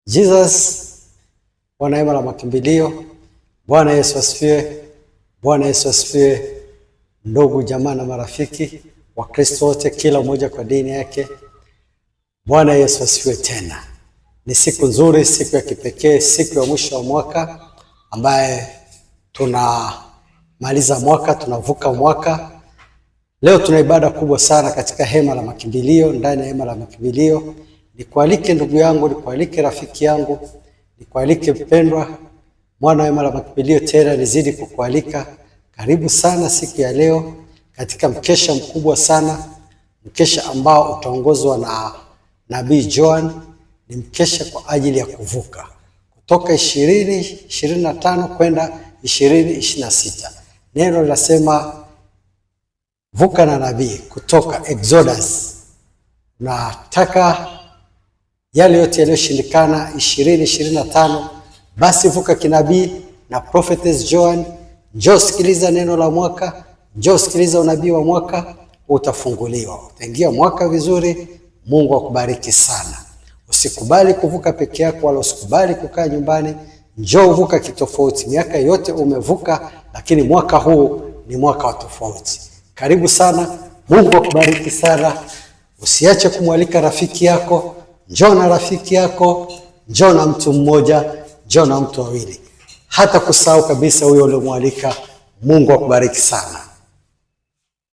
Jesus, Bwana hema la makimbilio. Bwana Yesu asifiwe. Bwana Yesu asifiwe. Ndugu jamaa na marafiki wa Kristo wote, kila mmoja kwa dini yake, Bwana Yesu asifiwe tena. Ni siku nzuri, siku ya kipekee, siku ya mwisho wa mwaka ambaye tunamaliza mwaka, tunavuka mwaka. Leo tuna ibada kubwa sana katika hema la makimbilio, ndani ya hema la makimbilio. Nikualike ndugu yangu, nikualike rafiki yangu, nikualike mpendwa, mwana wa hema la makimbilio, tena nizidi kukualika. Karibu sana siku ya leo katika mkesha mkubwa sana, mkesha ambao utaongozwa na Nabii Joan. Ni mkesha kwa ajili ya kuvuka kutoka 2025 kwenda 2026. Neno linasema vuka na nabii, kutoka Exodus. Nataka yale yote yaliyoshindikana 2025, basi vuka kinabii na Prophetess Joan. Njoo sikiliza neno la mwaka, njoo sikiliza unabii wa mwaka, utafunguliwa. Utaingia mwaka vizuri. Mungu akubariki sana. Usikubali kuvuka peke yako, wala usikubali kukaa nyumbani. Njoo uvuka kitofauti. Miaka yote umevuka, lakini mwaka huu ni mwaka wa tofauti. Karibu sana. Mungu akubariki sana. Usiache kumwalika rafiki yako. Njoo na rafiki yako, njoo na mtu mmoja, njoo na mtu wawili. Hata kusahau kabisa huyo uliomwalika. Mungu akubariki sana.